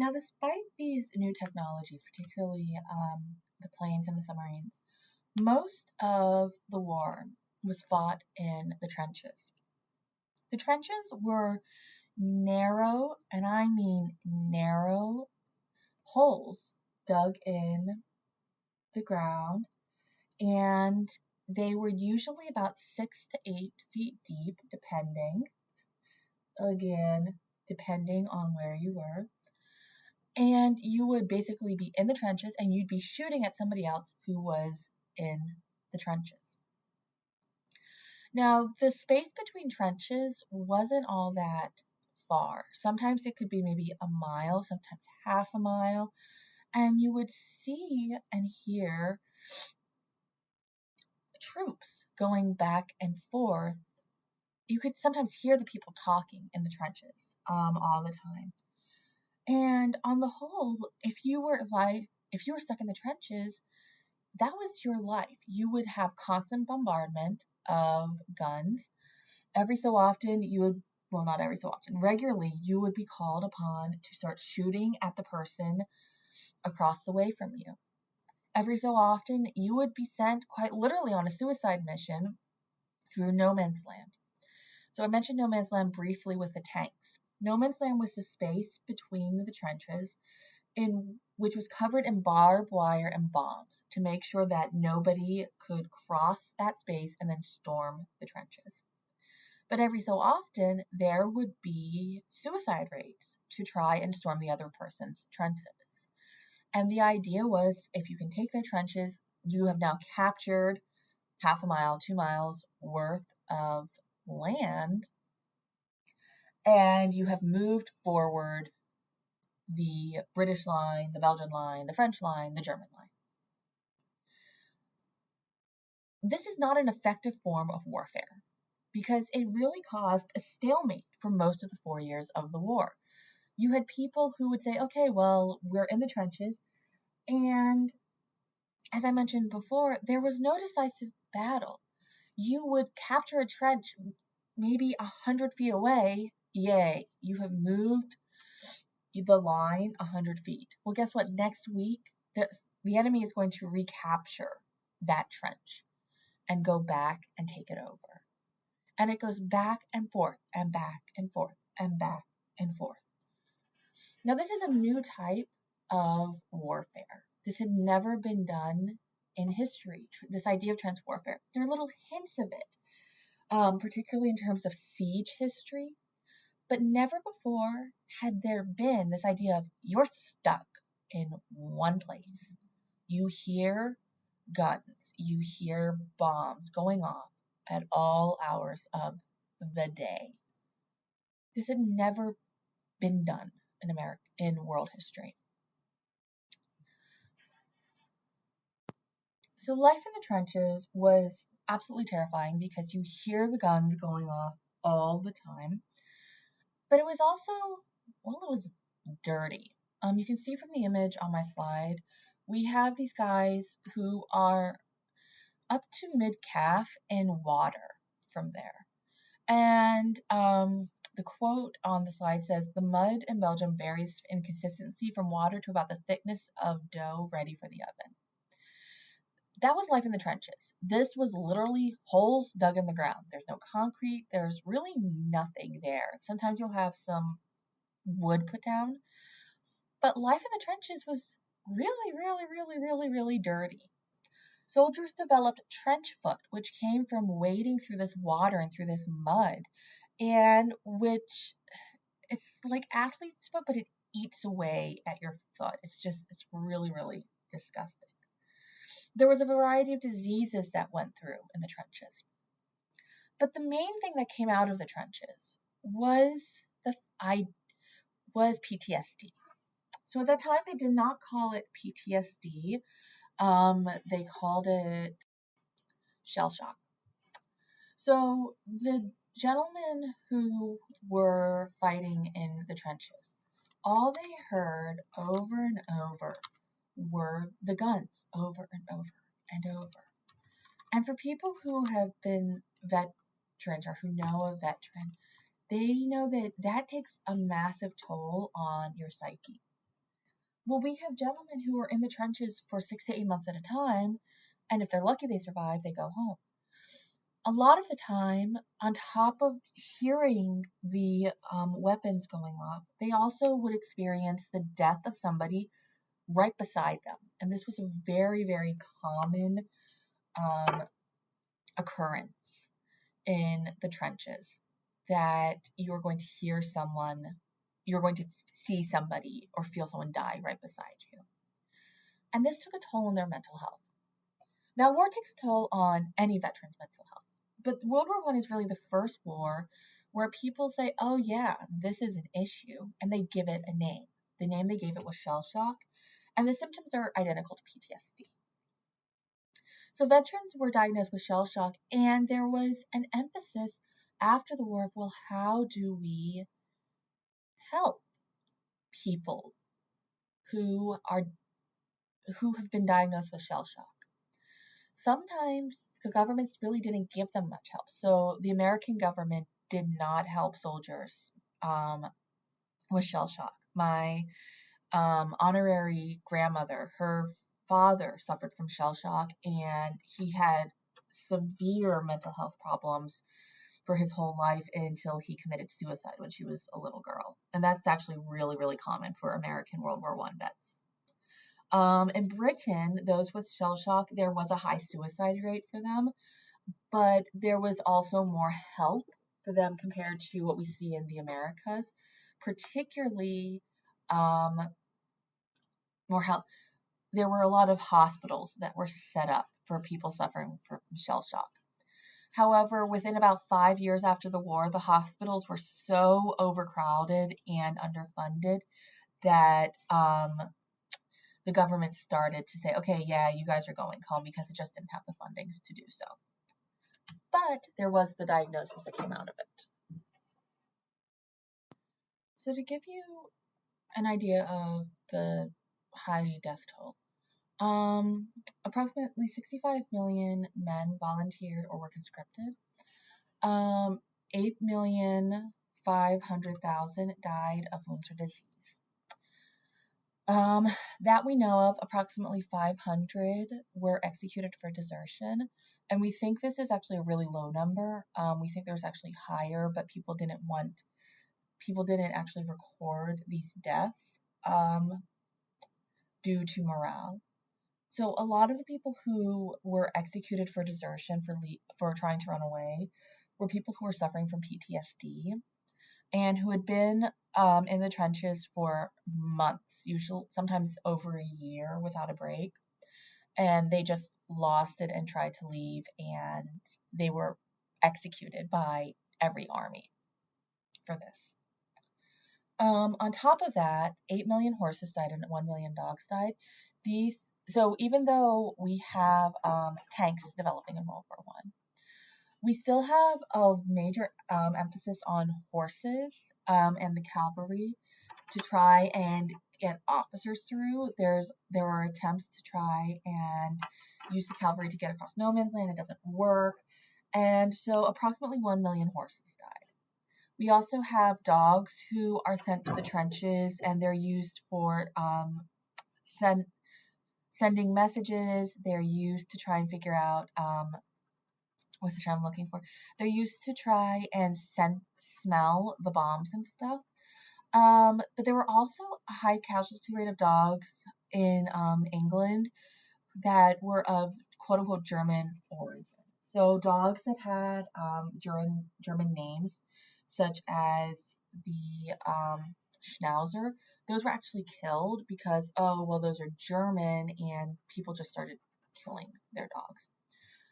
Now, despite these new technologies, particularly the planes and the submarines, most of the war was fought in the trenches. The trenches were narrow, and I mean narrow, holes dug in the ground, and they were usually about 6 to 8 feet deep, depending on where you were. And you would basically be in the trenches and you'd be shooting at somebody else who was in the trenches. Now, the space between trenches wasn't all that far. Sometimes it could be maybe a mile, sometimes half a mile, and you would see and hear troops going back and forth. You could sometimes hear the people talking in the trenches all the time. And on the whole, if you were stuck in the trenches, that was your life. You would have constant bombardment of guns. Every so often, not every so often, regularly, you would be called upon to start shooting at the person across the way from you. Every so often, you would be sent quite literally on a suicide mission through no man's land. So I mentioned no man's land briefly with the tanks. No man's land was the space between the trenches which was covered in barbed wire and bombs to make sure that nobody could cross that space and then storm the trenches. But every so often, there would be suicide raids to try and storm the other person's trenches. And the idea was, if you can take their trenches, you have now captured half a mile, 2 miles worth of land, and you have moved forward the British line, the Belgian line, the French line, the German line. This is not an effective form of warfare because it really caused a stalemate for most of the 4 years of the war. You had people who would say, okay, well, we're in the trenches, and as I mentioned before, there was no decisive battle. You would capture a trench maybe 100 feet away. Yay, you have moved the line 100 feet. Well, guess what? Next week, the enemy is going to recapture that trench and go back and take it over. And it goes back and forth and back and forth and back and forth. Now, this is a new type of warfare. This had never been done in history, this idea of trench warfare. There are little hints of it, particularly in terms of siege history. But never before had there been this idea of you're stuck in one place. You hear guns, you hear bombs going off at all hours of the day. This had never been done in world history. So life in the trenches was absolutely terrifying because you hear the guns going off all the time. But it was also, it was dirty. You can see from the image on my slide, we have these guys who are up to mid-calf in water from there. And the quote on the slide says, the mud in Belgium varies in consistency from water to about the thickness of dough ready for the oven. That was life in the trenches. This was literally holes dug in the ground. There's no concrete. There's really nothing there. Sometimes you'll have some wood put down. But life in the trenches was really dirty. Soldiers developed trench foot, which came from wading through this water and through this mud, and which it's like athlete's foot, but it eats away at your foot. It's really disgusting. There was a variety of diseases that went through in the trenches. But the main thing that came out of the trenches was PTSD. So at that time, they did not call it PTSD. They called it shell shock. So the gentlemen who were fighting in the trenches, all they heard over and over were the guns over and over and over. And for people who have been veterans or who know a veteran, they know that takes a massive toll on your psyche. Well, we have gentlemen who are in the trenches for 6 to 8 months at a time, and if they're lucky they survive, they go home. A lot of the time, on top of hearing the weapons going off, they also would experience the death of somebody right beside them. And this was a very, very common um, occurrence in the trenches, that you're going to hear someone, you're going to see somebody or feel someone die right beside you. And this took a toll on their mental health. Now, war takes a toll on any veteran's mental health, but World War I is really the first war where people say, oh, yeah, this is an issue, and they give it a name. The name they gave it was shell shock, and the symptoms are identical to PTSD. So veterans were diagnosed with shell shock, and there was an emphasis after the war of, well, how do we help people who have been diagnosed with shell shock? Sometimes the governments really didn't give them much help. So the American government did not help soldiers with shell shock. My honorary grandmother, her father suffered from shell shock, and he had severe mental health problems for his whole life until he committed suicide when she was a little girl. And that's actually really, really common for American World War I vets. In Britain, those with shell shock, there was a high suicide rate for them, but there was also more help for them compared to what we see in the Americas, particularly more help. There were a lot of hospitals that were set up for people suffering from shell shock. However, within about 5 years after the war, the hospitals were so overcrowded and underfunded that the government started to say, okay, yeah, you guys are going home, because it just didn't have the funding to do so. But there was the diagnosis that came out of it. So to give you an idea of the high death toll, approximately 65 million men volunteered or were conscripted. 8,500,000 died of wounds or disease. That we know of, approximately 500 were executed for desertion, and we think this is actually a really low number. We think there's actually higher, but people didn't actually record these deaths due to morale. So a lot of the people who were executed for desertion for trying to run away were people who were suffering from PTSD and who had been in the trenches for months, usually sometimes over a year without a break, and they just lost it and tried to leave, and they were executed by every army for this. On top of that, 8 million horses died and 1 million dogs died. So even though we have tanks developing in World War I, we still have a major emphasis on horses and the cavalry to try and get officers through. There are attempts to try and use the cavalry to get across no man's land. It doesn't work. And so approximately 1 million horses died. We also have dogs who are sent to the trenches, and they're used for sending messages. They're used to try and figure out what's the term I'm looking for? They're used to try and smell the bombs and stuff. But there were also a high casualty rate of dogs in England that were of quote unquote German origin. So dogs that had German names, such as the Schnauzer, those were actually killed because, oh, well, those are German, and people just started killing their dogs.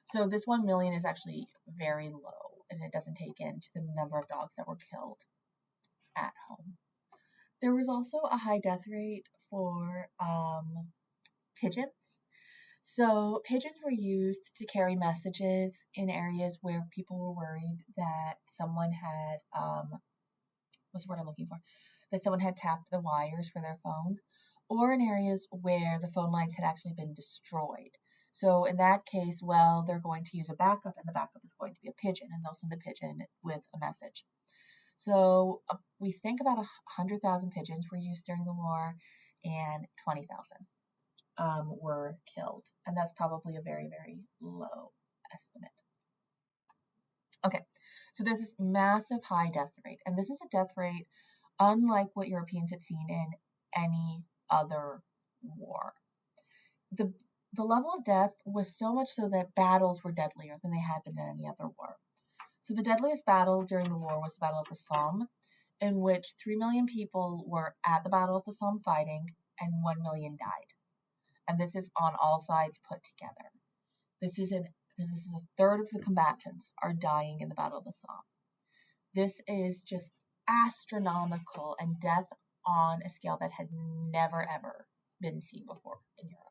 So this 1 million is actually very low, and it doesn't take into the number of dogs that were killed at home. There was also a high death rate for pigeons. So pigeons were used to carry messages in areas where people were worried that someone had, what's the word I'm looking for? That someone had tapped the wires for their phones, or in areas where the phone lines had actually been destroyed. So in that case, well, they're going to use a backup, and the backup is going to be a pigeon, and they'll send the pigeon with a message. So we think about 100,000 pigeons were used during the war, were killed. And that's probably a very, very low estimate. Okay, so there's this massive high death rate. And this is a death rate unlike what Europeans had seen in any other war. The level of death was so much so that battles were deadlier than they had been in any other war. So the deadliest battle during the war was the Battle of the Somme, in which 3 million people were at the Battle of the Somme fighting, and 1 million died. And this is on all sides put together. This is a third of the combatants are dying in the Battle of the Somme. This is just astronomical and death on a scale that had never ever been seen before in Europe.